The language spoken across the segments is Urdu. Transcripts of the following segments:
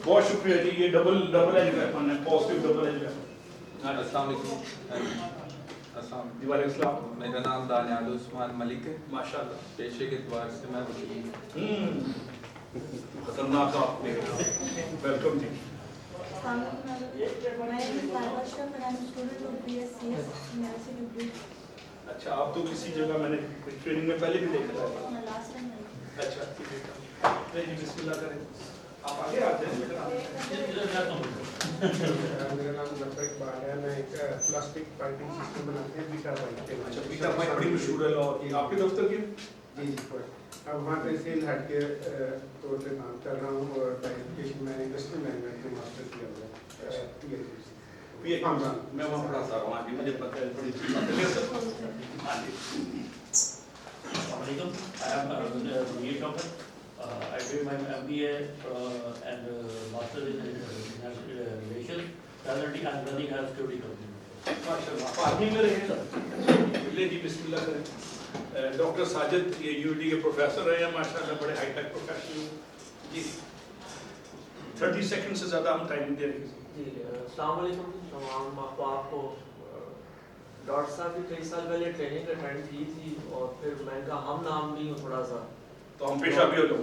بہت شکریہ جی, یہ ڈبل ایج ویپن ہے, پازیٹیو ڈبل ایج ویپن. السلام علیکم. السلام وعلیکم السلام. میرا نام دانیال عثمان ملک ہے. ماشاء اللہ. پیشے کے اعتبار سے میں وکیل ہوں. خطرناک آپ نے. ویلکم جی. اچھا, آپ تو کسی جگہ میں نے ٹریننگ میں پہلے بھی دیکھا تھا. اچھا جی, بسم اللہ کریں. آپ آگے آتے ہیں. میرا نام ظفر اقبال ہے. میں ایک پلاسٹک پائپنگ سسٹم بناتے ہیں بیٹا پائپ کے. اچھا, بیٹا پائپ بڑی مشہور ہے لاہور کی. آپ کے دفتر کی؟ جی جی. اب وہاں پہ سیل ہیڈ کے طور پہ کام کر رہا ہوں, اور ایجوکیشن میں انڈسٹریل مینجمنٹ میں ماسٹر کیا ہوا ہے. میں وہاں پڑھاتا رہا ہوں. مجھے پتہ ہے بڑی اچھی بات ہے. السلام علیکم. I am Munir Chopra. I did my MBA and Master in International Relations. Currently I am running a security company. ماشاءاللہ. آرمی میں رہے ہیں. لے جی, بسم اللہ کریں. ڈاکٹر ساجد یہ یو ڈی کے پروفیسر رہے ہیں ماشاءاللہ, بڑے ہائی ٹیک پروفیشنل. جی 30 سیکنڈ سے زیادہ ہم ٹائم دے رہے ہیں. جی السلام علیکم تمام. آپ کو ڈاکٹر صاحب کی کئی سال پہلے ٹریننگ اٹینڈ کی تھی, اور پھر میں کہا ہم نام بھی ہوں تھوڑا سا, تو ہم پیشہ بھی ہو جاؤ.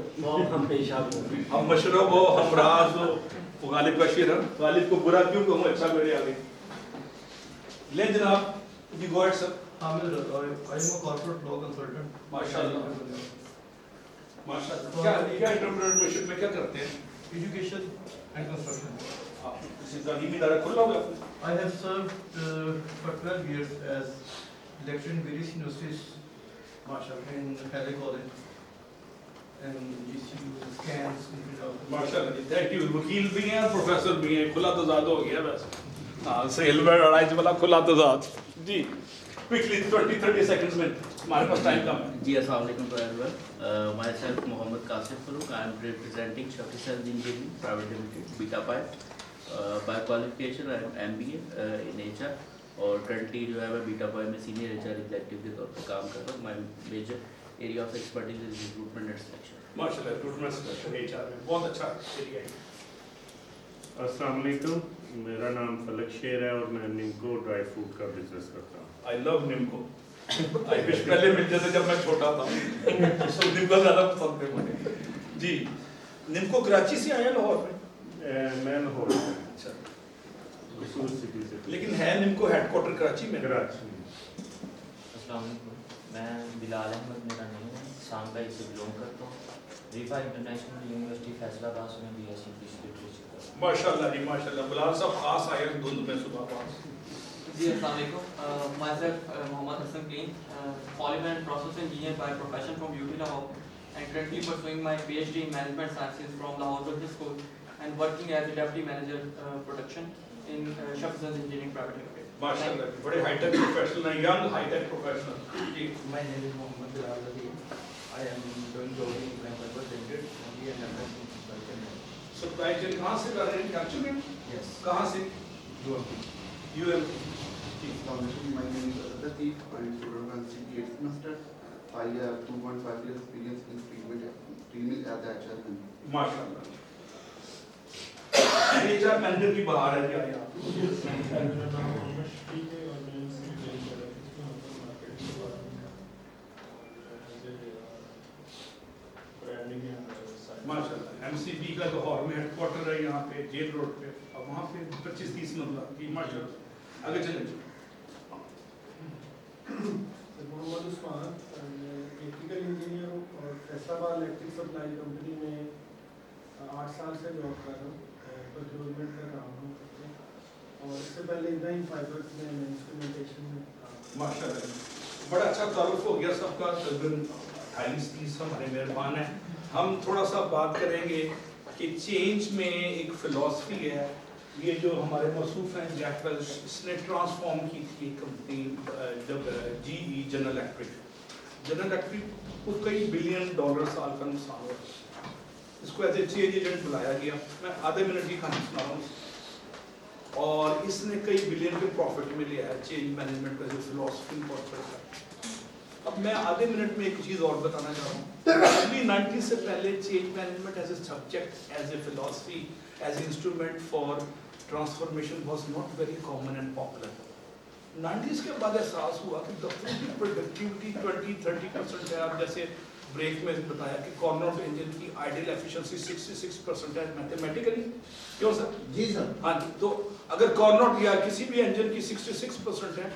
ہم پیشہ بھی ہوں. ہم مشرب ہو, ہم راز ہو. غالب کا شعر ہے, غالب کو برا کیوں کہوں, اچھا میرے آگے. لیں جناب جی, go ahead sir. Hamid Raza, I am a corporate law consultant. ماشاءاللہ ماشاءاللہ. کیا انٹرپرینورشپ میں کیا کرتے ہیں؟ Education and construction. آپ کسی تعلیمی ادارہ کھلا ہوگا؟ I have served for 12 years as lecturer in various universities. MashaAllah. In Haile College and GCU, SCANS. ماشاءاللہ جی, تھینک یو. وکیل بھی ہیں, پروفیسر بھی ہیں, کھلا تضاد ہو گیا ویسے. ہاں, سیل میں لڑائی والا کھلا تضاد. جی کوئکلی 20-30 سیکنڈز میں, ہمارے پاس ٹائم کم ہے. جی السلام علیکم to everyone. Myself Muhammad Qasim Farooq. I am representing Shafi sales engineering private limited, beta pipe. By qualification I am MBA in HR, اور کرنٹلی جو ہے میں بیٹا پائپ میں سینئر HR ایگزیکٹو کے طور پر کام کر رہا ہوں. My major area of expertise is recruitment and selection. ماشاءاللہ, ریکروٹمنٹ سلیکشن HR میں بہت اچھا ایریا ہے. السلام علیکم, میرا نام فلک شیر ہے اور میں نمکو ڈرائی فروٹ کا بزنس کرتا ہوں. آئی لو نمکو. آئی وش پہلے مل جاتے جب میں چھوٹا تھا. نمکو زیادہ پسند ہے مجھے. جی, نمکو کراچی سے آیا لاہور میں؟ میں لاہور سے. اچھا, اصول سٹی سے. لیکن ہے نمکو ہیڈ کوارٹر کراچی میں؟ کراچی میں. السلام علیکم, میں بلال احمد میرا نام ہے, سانگائی سے بلونگ کرتا ہوں. ریفا انٹرنیشنل یونیورسٹی فیصل آباد سے میں BSc انگلش لٹریچر کرتا ہوں. ماشاءاللہ جی ماشاءاللہ. بلال صاحب خاص آئے ہیں دھند میں صبح پاس. جی السلام علیکم. مائی سیلف محمد حسن کلین, polymer and process engineer by profession from UT Lahore, and currently pursuing my PhD in management sciences from Lahore Business School, and working as a deputy manager production in Shafii Sales Engineering Private Limited. ماشاءاللہ بڑے ہائی ٹیک پروفیشنل ہیں, ینگ ہائی ٹیک پروفیشنل. جی My name is Mohammad Bilal Aziz. I am doing job in Private Limited. We are members. Supply chain کہاں سے کر رہے ہیں, کراچی میں؟ Yes. کہاں سے؟ UM. My name is Latif. I am student on CP 8th semester. I have 2.5 years experience in treatment as a HR manager. ماشاءاللہ. HR مینیجر کی بہار ہے جی. آئیے آپ. ماشاءاللہ. MCB کا لاہور میں ہیڈ کوارٹر ہے, یہاں پہ جیل روڈ پہ, اور وہاں پہ 25-30 مرلہ. جی ماشاءاللہ, آگے چلیں. محمد عثمان, الیکٹریکل انجینئر ہوں, اور فیصل آباد الیکٹرک سپلائی کمپنی میں 8 سال سے جاب کر رہا ہوں, پروکیورمنٹ کا کام ہوں, اور اس سے پہلے ابراہیم فائبرز میں انسٹرومنٹیشن میں. ماشاءاللہ, بڑا اچھا تعارف ہو گیا سب کا. تقریباً 28-30 ہمارے مہربان ہیں. ہم تھوڑا سا بات کریں گے کہ چینج میں ایک فلاسفی ہے. یہ جو ہمارے موصوف ہیں جیک ویلش, اس نے ٹرانسفارم کی تھی کمپنی GE جنرل الیکٹرک کو کئی $بلین سال کا نقصان ہوا. اس کو ایز اے چینج ایجنٹ بلایا گیا. میں آدھے منٹ کی کہانی سنا رہا ہوں, اور اس نے کئی $بلین کے پروفٹ میں لیا ہے. چینج مینجمنٹ کا جو فلاسفی انکارپوریٹ ہے, اب میں آدھے منٹ میں ایک چیز اور بتانا چاہ رہا ہوں. ابھی 90 سے پہلے change management as a subject, as a philosophy, as a instrument for transformation was not very common and popular. 90s کے بعد احساس ہوا کہ دفتروں کی پروڈکٹیوٹی 20-30% ہے. اب جیسے بریک میں بتایا کہ کارنوٹ انجن کی آئیڈیل ایفیشنسی 66% ہے میتھمیٹیکلی. کیوں سر؟ جی سر. ہاں جی, تو اگر کارنوٹ یا کسی بھی انجن کی 66% ہے,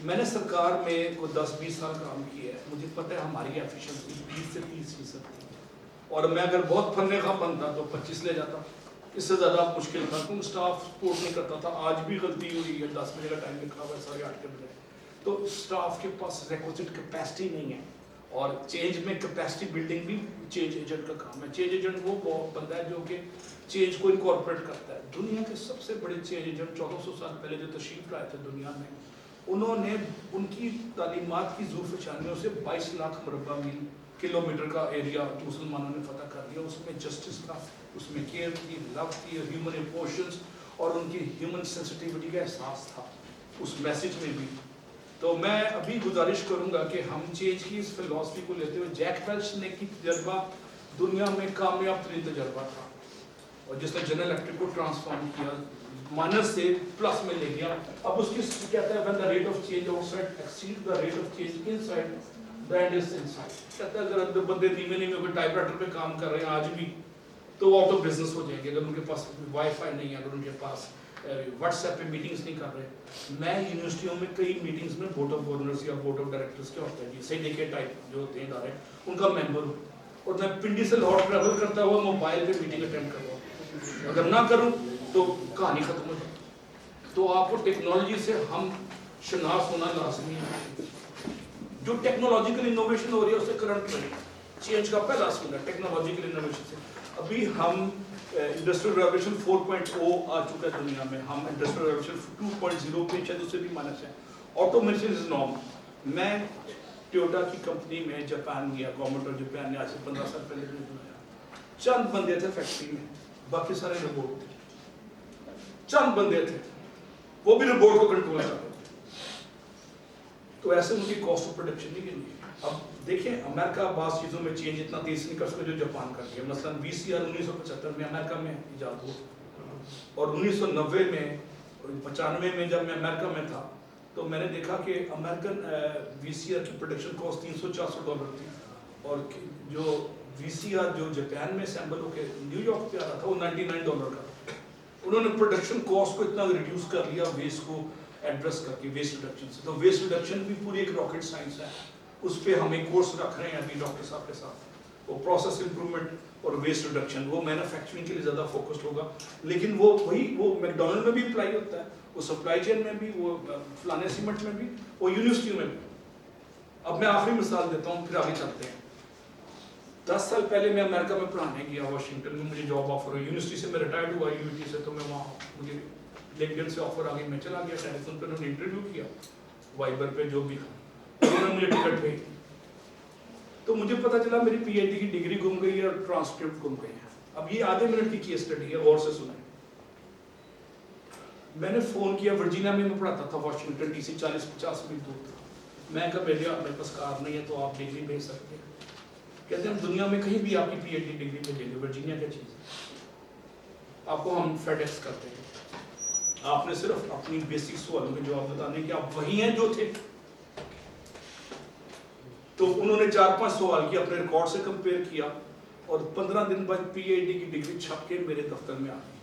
میں نے سرکار میں کوئی 10-20 سال کام کیا ہے, مجھے پتہ ہے ہماری ایفیشنسی 20 سے 30% تھی, اور میں اگر بہت پھرنے کا بنتا تو 25 لے جاتا. اس سے زیادہ مشکل تھا کیونکہ اسٹاف سپورٹ نہیں کرتا تھا. آج بھی غلطی ہوئی ہے, 10 بجے کا ٹائم لکھا ہوا ہے, 8:30 بجے, تو اسٹاف کے پاس ریکوزٹ کیپیسٹی نہیں ہے. اور چینج میں کیپیسٹی بلڈنگ بھی چینج ایجنٹ کا کام ہے. چینج ایجنٹ وہ بندہ ہے جو کہ چینج کو انکارپوریٹ کرتا ہے. دنیا کے سب سے بڑے چینج ایجنٹ 1400 سال پہلے جو تشریف لائے تھے دنیا میں, انہوں نے ان کی تعلیمات کی زور فشانیوں سے 22 لاکھ مربع میل کلومیٹر کا ایریا مسلمانوں نے فتح کر دیا. اس میں جسٹس تھا, اس میں کیئر تھی, لو تھی, ہیومن ایموشنز اور ان کی ہیومن سینسٹیوٹی کا احساس تھا اس میسج میں بھی. تو میں ابھی گزارش کروں گا کہ ہم چینج کی اس فلسفی کو لیتے ہوئے, جیک ویلچ نے کی تجربہ دنیا میں کامیاب ترین تجربہ تھا, اور جس نے جنرل الیکٹرک کو ٹرانسفارم کیا, مائنس سے پلس میں لے گیا. اب اس کی کہتا ہے when the rate of change outside exceeds the rate of change inside, brand is inside. کہتا ہے اگر بندے دھیمے دھیمے ٹائپ رائٹر پہ کام کر رہے ہیں آج بھی تو وہ آؤٹ آف بزنس ہو جائیں گے. اگر ان کے پاس وائی فائی نہیں ہے, اگر ان کے پاس واٹس ایپ پہ میٹنگز نہیں کر رہے. میں یونیورسٹیوں میں کئی میٹنگز میں بورڈ آف گورنرز یا بورڈ آف ڈائریکٹرز کیا ہوتا ہے جی, سینڈیکیٹ ٹائپ جو ہوتے ہیں ادارے, ان کا ممبر ہوں, اور میں پنڈی سے لاہور ٹریول کرتا ہوا موبائل پہ میٹنگ اٹینڈ کر رہا ہوں. اگر نہ کروں تو کہانی ختم ہو جائے. تو آپ کو ٹیکنالوجی سے ہم شناس ہونا لازمی ہے. جو ٹیکنالوجیکل انوویشن ہو رہی ہے اس سے کرنٹ میں چینج کا پہلا اصول ہے ٹیکنالوجیکل انوویشن سے. ابھی ہم انڈسٹریل ریولیوشن 4.0 آ چکا ہے دنیا میں, ہم انڈسٹریل ریولیوشن 2.0 پہ شاید اس سے بھی مائنس ہے. Automation is norm. میں ٹویوٹا کی کمپنی میں جاپان گیا, گورنمنٹ آف جاپان نے آج سے 15 سال پہلے بنایا. چند بندے تھے فیکٹری میں, باقی سارے روبوٹ تھے. چند بندے تھے, وہ بھی روبوٹ کو کنٹرول کر رہے تھے. تو ایسے ان کی کاسٹ آف پروڈکشن نہیں گئی. اب دیکھیں امریکہ بعض چیزوں میں چینج اتنا تیز نہیں کر سکے جو جاپان کر دیا. مثلا VCR 1975 میں امریکہ میں ایجاد ہوا, اور 1990 میں 95 میں جب میں امریکہ میں تھا تو میں نے دیکھا کہ امریکن VCR کی پروڈکشن کاسٹ $300-400 تھی, اور جو VCR جو جاپان میں اسمبل ہو کے نیو یارک پہ آ رہا تھا وہ $99 کا. انہوں نے پروڈکشن کاسٹ کو اتنا ریڈیوس کر لیا ویسٹ کو ایڈریس کر کے, ویسٹ ریڈکشن سے. تو ویسٹ ریڈکشن بھی پوری ایک راکٹ سائنس ہے, اس پہ ہم ایک کورس رکھ رہے ہیں ابھی ڈاکٹر صاحب کے ساتھ. وہ پروسیس امپرومنٹ اور ویسٹ ریڈکشن, وہ مینوفیکچرنگ کے لیے زیادہ فوکسڈ ہوگا, لیکن وہ میک ڈونلڈ میں بھی اپلائی ہوتا ہے, وہ سپلائی چین میں بھی, وہ فلانے سیمنٹ میں بھی, وہ یونیورسٹیوں میں بھی. اب میں آخری مثال دیتا ہوں پھر آگے چلتے ہیں. 10 سال پہلے میں امریکہ میں پڑھانے گیا واشنگٹن میں, مجھے جاب آفر ہوئی یونیورسٹی سے, میں ریٹائرڈ ہوا UT سے, تو میں وہاں مجھے لنکڈن سے آفر آ گئی, میں چلا گیا. ٹیلی فون پہ انہوں نے انٹرویو کیا, وائبر پہ جو بھی, انہوں نے مجھے ٹکٹ بھیجی. تو مجھے پتا چلا میری PhD کی ڈگری گم گئی ہے اور ٹرانسکرپٹ گم گئی ہے. اب یہ آدھے منٹ کی کیس اسٹڈی ہے, غور سے سنیں. میں نے فون کیا, ورجینیا میں پڑھاتا تھا, واشنگٹن DC 40-50 میل دور تھا. میں کہا میرے پاس کار نہیں ہے تو آپ ڈگری بھیج سکتے ہیں. کہتے ہیں ہم دنیا میں کہیں بھی آپ کی PhD ڈگری بھیجیں گے. ورجینیا کیا چیز ہے, آپ کو ہم FedEx کرتے ہیں. آپ نے صرف اپنی بیسک سوالوں کے جواب بتانے کہ آپ وہی ہیں جو تھے. تو انہوں نے 4-5 سوال کیا, اپنے ریکارڈ سے کمپیئر کیا, اور 15 دن بعد PhD کی ڈگری چھپ کے میرے دفتر میں آ گئی.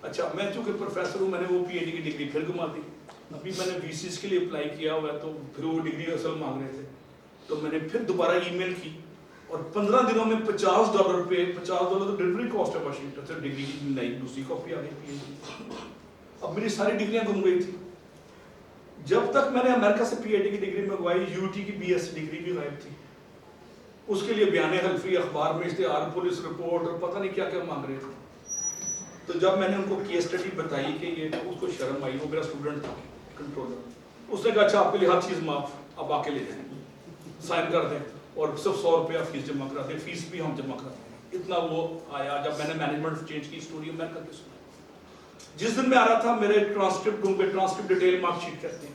اچھا, میں چونکہ پروفیسر ہوں, میں نے وہ PhD کی ڈگری پھر گما دی. ابھی میں نے VCs کے لیے اپلائی کیا ہوا ہے, تو پھر وہ ڈگری اصل مانگ رہے تھے. تو میں نے پھر دوبارہ ای میل کی, اور 15 دنوں میں $50 پہ, $50 تو ڈلیوری کاسٹ ہے واشنگٹن سے, ڈگری کی نئی دوسری کاپی آ گئی PhD. اب میری ساری ڈگریاں گم گئی تھی. جب تک میں نے امریکہ سے PhD کی ڈگری منگوائی, UT کی BS ڈگری بھی غائب تھی. اس کے لیے بیان حلفی, اخبار میں اشتہار, پولیس رپورٹ اور پتہ نہیں کیا کیا مانگ رہے تھے. تو جب میں نے ان کو کیس اسٹڈی بتائی کہ یہ, اس کو شرم آئی. وہ میرا اسٹوڈنٹ تھا, کنٹرولر. اس نے کہا اچھا آپ کے لیے ہر چیز معاف, اب آ کے لے جائیں, سائن کر دیں, اور صرف $100 فیس جمع کرا دیں. فیس بھی ہم جمع کراتے ہیں. اتنا وہ آیا. جب میں نے مینجمنٹ چینج کی اسٹوری امریکہ کی سنا, جس دن میں آ رہا تھا میرے ٹرانسکرپٹ گم گئے. ٹرانسکرپٹ ڈیٹیل مارک شیٹ کہتے ہیں.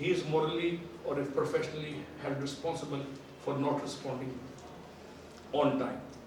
he is morally or professionally held responsible for not responding on time.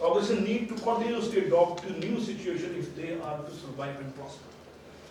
Organization need to continuously adopt to new situation if they are to survive and prosper।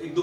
1-2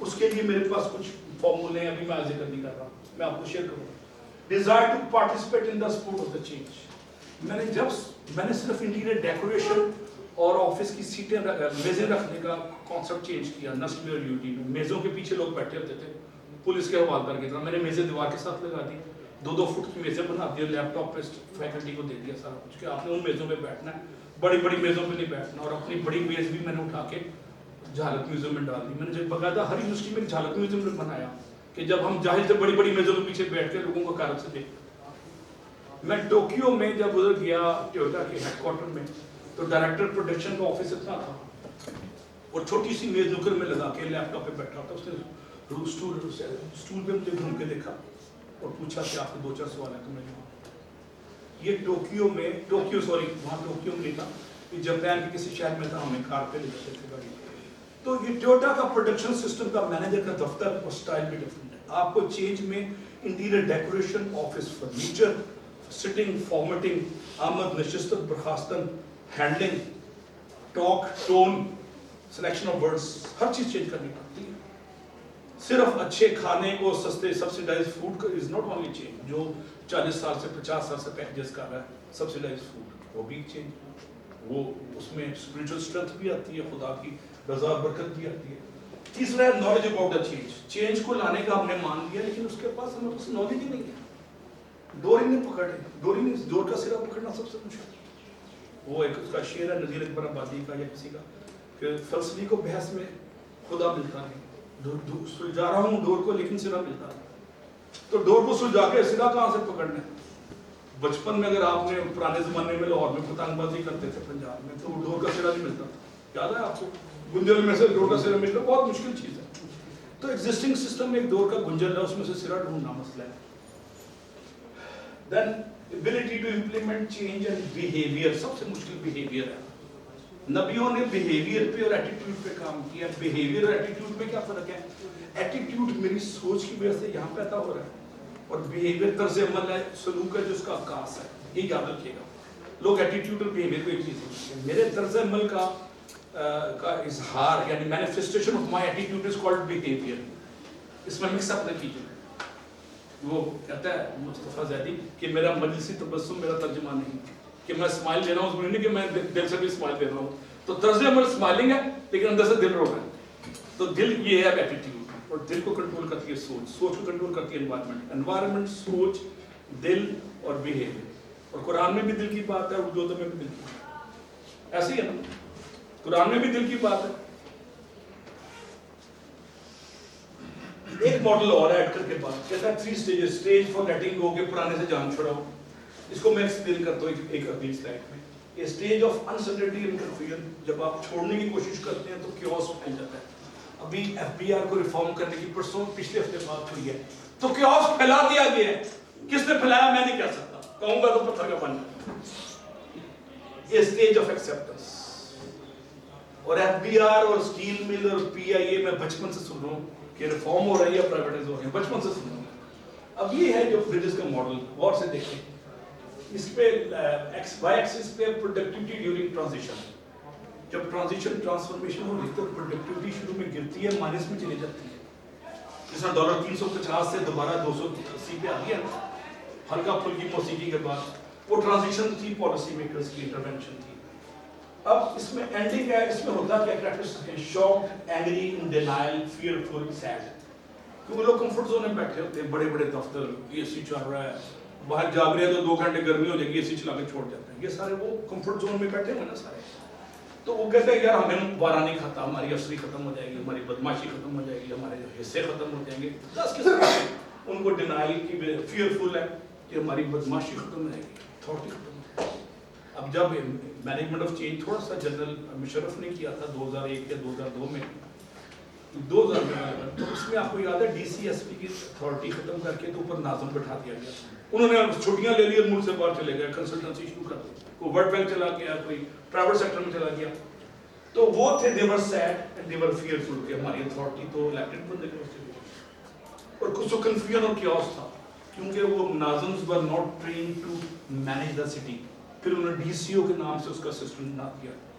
اس کے لیے میرے پاس کچھ فارمولے ہیں, ابھی میں ذکر نہیں کر رہا, میں آپ کو شیئر کروں. Desire to participate in the support of the change. میں نے صرف انٹیریئر ڈیکوریشن اور آفس کی سیٹیں میزیں رکھنے کا کانسیپٹ چینج کیا. نسل اور یوٹی میں میزوں کے پیچھے لوگ بیٹھے ہوتے تھے پولیس کے حوالدار کی طرح, میں نے میزیں دیوار کے ساتھ لگا دی, 2-2 فٹ کی میزیں بنا دی, لیپ ٹاپ پہ فیکلٹی کو دے دیا سارا کچھ کہ آپ نے ان میزوں پہ بیٹھنا ہے, بڑی بڑی میزوں پہ نہیں بیٹھنا. اور اپنی بڑی میز بھی میں نے اٹھا کے جھالک میوزیم میں ڈال دی. میں نے جب باقاعدہ ہر یونیورسٹی میں جھالک میوزیم بنایا کہ جب ہم جاہل سے بڑی بڑی میزوں کے پیچھے بیٹھ کے لوگوں کو کارک سے دیکھتے. میں ٹوکیو میں جب ادھر گیا ٹویوٹا کے ہیڈ کوارٹر میں, تو ڈائریکٹر پروڈکشن کا آفس اتنا تھا اور چھوٹی سی میز نکر میں لگا کے لیپ ٹاپ پہ بیٹھا تھا. اس نے اسٹول پہ مجھے گھوم کے دیکھا اور پوچھا کہ آپ کو 2-4 سوال ہے تو میں نے یہ ٹوکیو میں وہاں ٹوکیو میں تھا, جاپان کے کسی شہر میں تھا, ہمیں کار پہ لے جاتے تھے گاڑی. تو یہ ٹویوٹا کا پروڈکشن سسٹم کا مینیجر کا دفتر اور سٹائل بھی ڈفرنٹ ہے. آپ کو چینج میں interior decoration, office furniture, sitting, formatting, آمد نشستن برخاستن, handling, talk, tone, selection of words, ہر چیز چینج کرنی پڑتی ہے. صرف اچھے کھانے کو سستے سبسیڈائز فوڈ کا از ناٹ اونلی چینج. جو 40 سال سے 50 سال سے پیکیجز کر رہا ہے سبسیڈائز فوڈ, وہ بھی چینج, وہ اس میں اسپرچل اسٹرینتھ بھی آتی ہے, خدا کی رضا برکت بھی آتی ہے. تیسرا ہے knowledge about the change. Change کو لانے کا ہم نے مان لیا لیکن اس کے پاس ہمیں اس نالج ہی نہیں ہے. ڈور ہی نہیں پکڑے, ڈور کا سرا پکڑنا سب سے مشکل. وہ ایک اس کا شعر ہے نذیر اکبر آبادی کا یا کسی کا کہ فلسفی کو بحث میں خدا ملتا نہیں, سلجھا رہا ہوں ڈور کو لیکن سرا ملتا نہیں. تو ڈور کو سلجھا کے سرا کہاں سے پکڑنا ہے؟ بچپن میں اگر آپ نے پرانے زمانے میں لاہور میں پتنگ بازی کرتے تھے پنجاب میں, تو ڈور کا سرا نہیں ملتا تھا. یاد ہے آپ کو؟ گنجل میں سے ڈور کا سرا ملنا بہت مشکل چیز ہے. تو ایگزسٹنگ سسٹم میں ایک ڈور کا گنجل ہے, اس میں سے سرا ڈھونڈنا مسئلہ ہے. Then ability to implement change and behavior, سب سے مشکل behavior ہے. نبیوں نے behavior پہ اور attitude پہ کام کیا. behavior اور attitude میں کیا فرق ہے؟ attitude میری سوچ کی وجہ سے یہاں پیدا ہو رہا ہے, اور behavior طرز عمل ہے, سلوک ہے جو اس کا عکاس ہے. یہ یاد رکھیے گا. لوگ attitude اور behavior کو ایک چیز سمجھتے ہیں. میرے طرز عمل کا اظہار یعنی manifestation of my attitude is called behavior. اس میں mix up نہ کیجیے. وہ کہتا ہے مصطفیٰ زیدی کہ میرا مجلسی تبسم میرا ترجمہ نہیں, کہ میں اسمائل دے رہا ہوں اس میں نہیں کہ میں دل سے بھی اسمائل دے رہا ہوں. تو طرز عمل اسمائلنگ ہے لیکن اندر سے دل رو رہا ہے. تو دل یہ ہے ایٹیٹیوڈ, اور دل کو کنٹرول کرتی ہے سوچ, سوچ کو کنٹرول کرتی ہے انوائرمنٹ, انوائرمنٹ, سوچ, دل اور بیہیویئر. اور قرآن میں بھی دل کی بات ہے, اردو میں بھی دل کی بات ہے. ایسے ہی ہے نا, قرآن میں بھی دل کی بات ہے. ایک ماڈل اور ایڈ کر کے بات کہتا ہے 3 stages. Stage for letting go, کے پرانے سے جان چھڑاؤ. اس کو میں ایکسپلین کرتا ہوں ایک اگلی سلائڈ میں. یہ stage of uncertainty and confusion, جب آپ چھوڑنے کی کوشش کرتے ہیں تو کیوس پھیل جاتا ہے. ابھی FBR کو ریفارم کرنے کی پچھلے ہفتے بات ہوئی ہے, تو کیوس پھیلا دیا گیا ہے. کس نے پھیلایا میں نہیں کہہ سکتا, کہوں گا تو پتھر کا بن جائے. یہ اسٹیج آف ایکسیپٹنس. اور FBR اور اسٹیل مل اور PIA میں بچپن سے سن رہا ہوں کہ ریفارم ہو رہی ہے, پرائیویٹائز ہو رہی ہے, بچپن سے سن رہا ہوں. اب یہ ہے جو برٹش کا ماڈل, غور سے دیکھیں. اس پہ وائی ایکسس پہ پروڈکٹیوٹی ڈیورنگ ٹرانزیشن. جب ٹرانزیشن ٹرانسفارمیشن ہو رہی تو پروڈکٹیوٹی شروع میں گرتی ہے, مائنس میں چلی جاتی ہے. جس میں $350 سے دوبارہ 280 پہ آ گیا ہلکا پھلکی موسیقی کے بعد. وہ ٹرانزیشن تھی, پالیسی میکرز کی انٹرونشن تھی. اب اس میں اینڈنگ ہے, اس میں ہوتا کیا کریکٹرسٹک ہے, shocked, angry, in denial, fearful, sad. کیونکہ لوگ کمفرٹ زون میں بیٹھے ہوتے ہیں, بڑے بڑے دفتر, اے سی چل رہا ہے, باہر جاگ رہے ہیں تو 2 گھنٹے گرمی ہو جائے گی, اے سی چلا کے چھوڑ جاتے ہیں. یہ سارے وہ کمفرٹ زون میں بیٹھے ہوئے نا سارے. تو وہ کہتے ہیں یار ہمیں بارہ نہیں کھاتا, ہماری افسری ختم ہو جائے گی, ہماری بدماشی ختم ہو جائے گی, ہمارے حصے ختم ہو جائیں گے. 10 قسم کے ان کو ڈینائل کی, فیئرفل ہے کہ ہماری بدماشی ختم ہو جائے گی, اتھارٹی ختم ہو جائے گی. اب جب مینجمنٹ آف چینج تھوڑا سا جنرل مشرف نے کیا تھا 2001 یا 2002 میں, 2000 میں, تو اس میں آپ کو یاد ہے DCSP کی اتھارٹی ختم کر کے تو اوپر ناظم بٹھا دیا گیا. انہوں نے چھٹیاں لے لی اور ملک سے باہر چلے گئے, کنسلٹنسی شروع کر دی. کوئی ورلڈ بینک چلا گیا, کوئی پرائیویٹ سیکٹر میں چلا گیا. تو وہ تھے they were sad and they were fearful کہ ہماری اتھارٹی تو الیکٹڈ بندے کے پاس چلی گئی. اور کچھ تو کنفیوژن اور کیوس تھا کیونکہ وہ ناظمز were not trained to manage the city. پھر انہوں نے DCO کے نام سے اس کا سسٹم بنا دیا.